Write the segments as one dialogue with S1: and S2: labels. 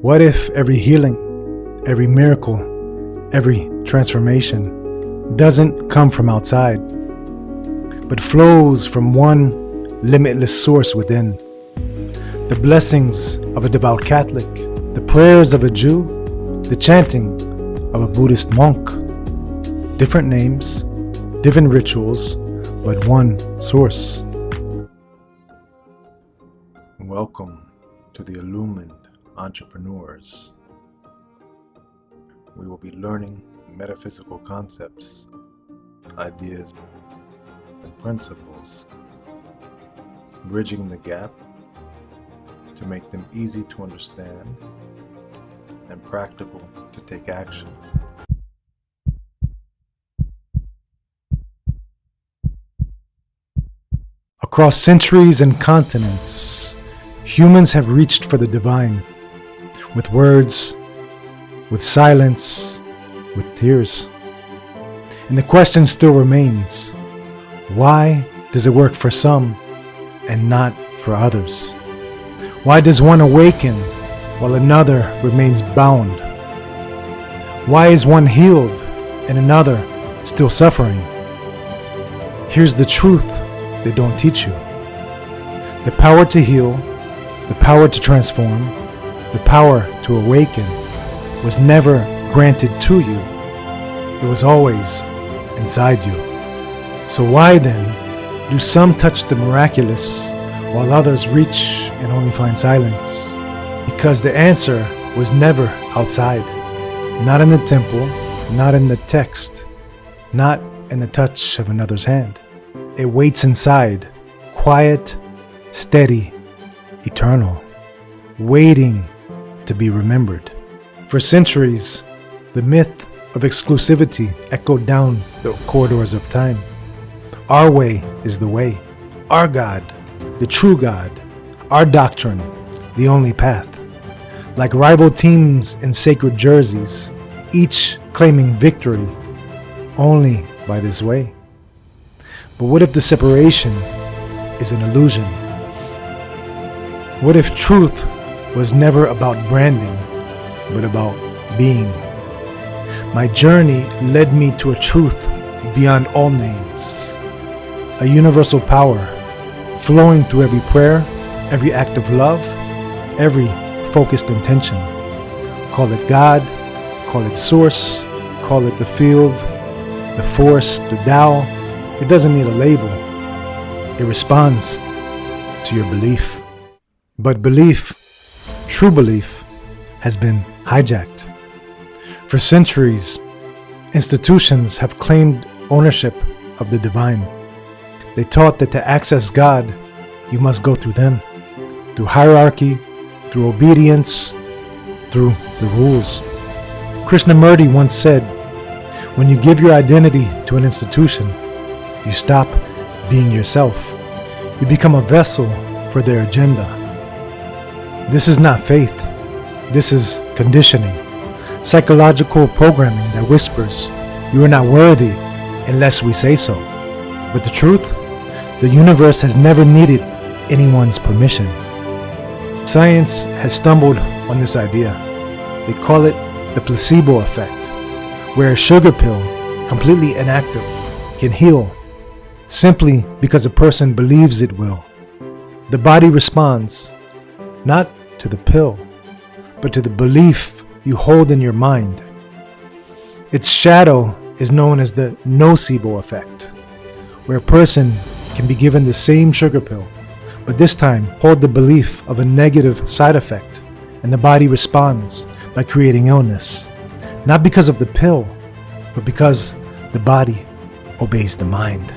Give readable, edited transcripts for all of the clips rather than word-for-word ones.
S1: What if every healing, every miracle, every transformation doesn't come from outside, but flows from one limitless source within? The blessings of a devout Catholic, the prayers of a Jew, the chanting of a Buddhist monk. Different names, different rituals, but one source. Welcome to the Illumined Entrepreneurs. We will be learning metaphysical concepts, ideas, and principles, bridging the gap to make them easy to understand and practical to take action. Across centuries and continents, humans have reached for the divine, with words, with silence, with tears. And the question still remains, why does it work for some and not for others? Why does one awaken while another remains bound? Why is one healed and another still suffering? Here's the truth they don't teach you. The power to heal, the power to transform, the power to awaken was never granted to you. It was always inside you. So why then do some touch the miraculous while others reach and only find silence? Because the answer was never outside. Not in the temple, not in the text, not in the touch of another's hand. It waits inside, quiet, steady, eternal, waiting to be remembered. For centuries, the myth of exclusivity echoed down the corridors of time. Our way is the way. Our God, the true God. Our doctrine, the only path. Like rival teams in sacred jerseys, each claiming victory only by this way. But what if the separation is an illusion? What if truth was never about branding, but about being? My journey led me to a truth beyond all names, a universal power flowing through every prayer, every act of love, every focused intention. Call it God, call it source, call it the field, the force, the Tao. It doesn't need a label. It responds to your belief. But belief, true belief, has been hijacked. For centuries, institutions have claimed ownership of the divine. They taught that to access God, you must go through them, through hierarchy, through obedience, through the rules. Krishnamurti once said, when you give your identity to an institution, you stop being yourself. You become a vessel for their agenda. This is not faith. This is conditioning. Psychological programming that whispers, you are not worthy unless we say so. But the truth, the universe has never needed anyone's permission. Science has stumbled on this idea. They call it the placebo effect, where a sugar pill, completely inactive, can heal simply because a person believes it will. The body responds, not to the pill, but to the belief you hold in your mind. Its shadow is known as the nocebo effect, where a person can be given the same sugar pill, but this time hold the belief of a negative side effect, and the body responds by creating illness, not because of the pill, but because the body obeys the mind.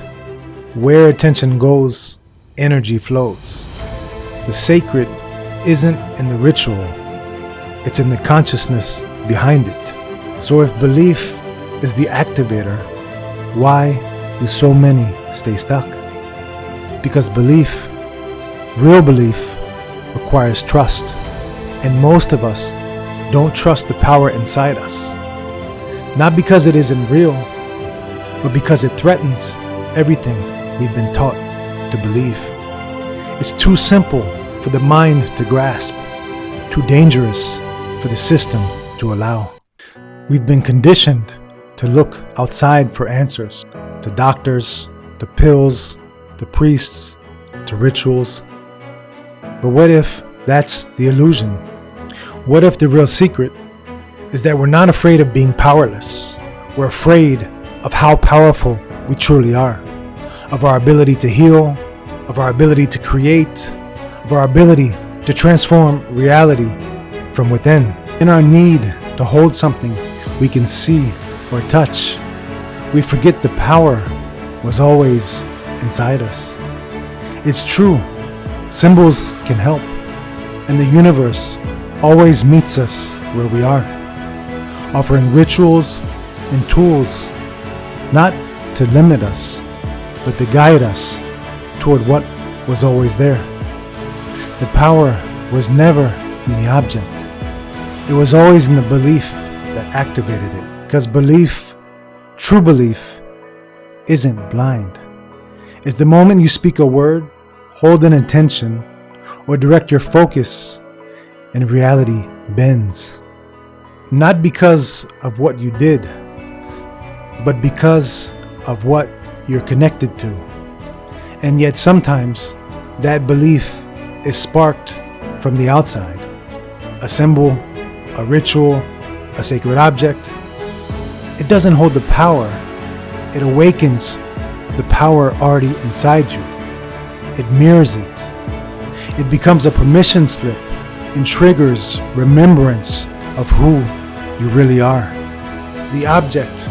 S1: Where attention goes, energy flows. The sacred isn't in the ritual, it's in the consciousness behind it. So if belief is the activator, why do so many stay stuck? Because belief, real belief, requires trust, and most of us don't trust the power inside us. Not because it isn't real, but because it threatens everything we've been taught to believe. It's too simple for the mind to grasp, too dangerous for for the system to allow. We've been conditioned to look outside for answers, to doctors, to pills, to priests, to rituals. But what if that's the illusion? What if the real secret is that we're not afraid of being powerless? We're afraid of how powerful we truly are, of our ability to heal, of our ability to create, of our ability to transform reality from within. In our need to hold something we can see or touch, we forget the power was always inside us. It's true, symbols can help, and the universe always meets us where we are, offering rituals and tools not to limit us, but to guide us toward what was always there. The power was never in the object. It was always in the belief that activated it. Because belief, true belief, isn't blind. It's the moment you speak a word, hold an intention, or direct your focus, and reality bends. Not because of what you did, but because of what you're connected to. And yet sometimes that belief is sparked from the outside. A symbol, a ritual, a sacred object. It doesn't hold the power. It awakens the power already inside you. It mirrors it. It becomes a permission slip and triggers remembrance of who you really are. The object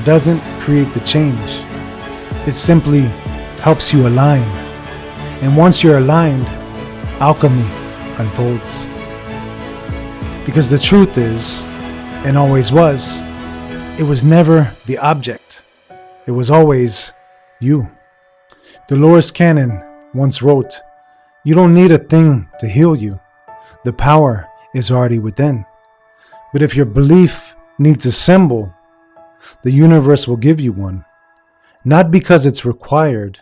S1: doesn't create the change. It simply helps you align. And once you're aligned, alchemy unfolds. Because the truth is, and always was, it was never the object. It was always you. Dolores Cannon once wrote, "You don't need a thing to heal you. The power is already within. But if your belief needs a symbol, the universe will give you one. Not because it's required,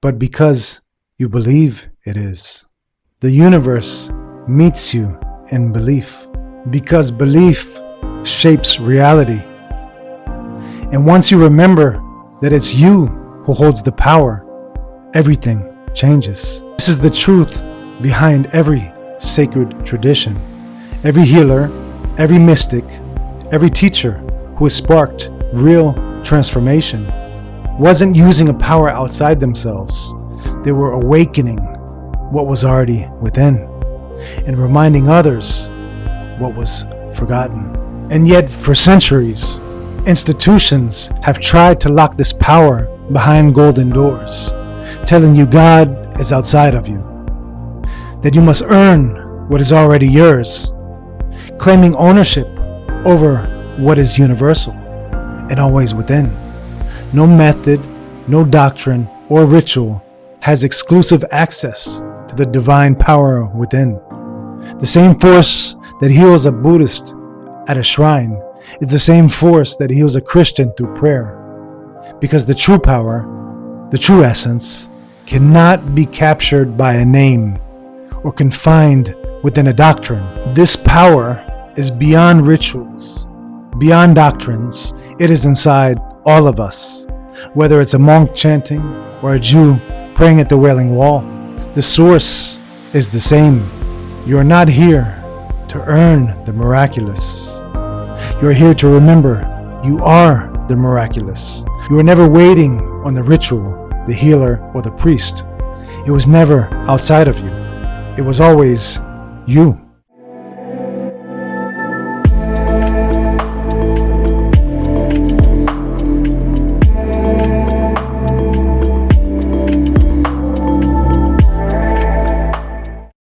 S1: but because you believe it is." The universe meets you in belief, because belief shapes reality. And once you remember that it's you who holds the power, everything changes. This is the truth behind every sacred tradition. Every healer, every mystic, every teacher who has sparked real transformation wasn't using a power outside themselves. They were awakening what was already within and reminding others what was forgotten. And yet, for centuries, institutions have tried to lock this power behind golden doors, telling you God is outside of you, that you must earn what is already yours, claiming ownership over what is universal and always within. No method, no doctrine, or ritual has exclusive access to the divine power within. The same force that heals a Buddhist at a shrine is the same force that heals a Christian through prayer. Because the true power, the true essence, cannot be captured by a name or confined within a doctrine. This power is beyond rituals, beyond doctrines. It is inside all of us. Whether it's a monk chanting or a Jew praying at the Wailing Wall, the source is the same. You are not here to earn the miraculous. You are here to remember you are the miraculous. You were never waiting on the ritual, the healer, or the priest. It was never outside of you. It was always you.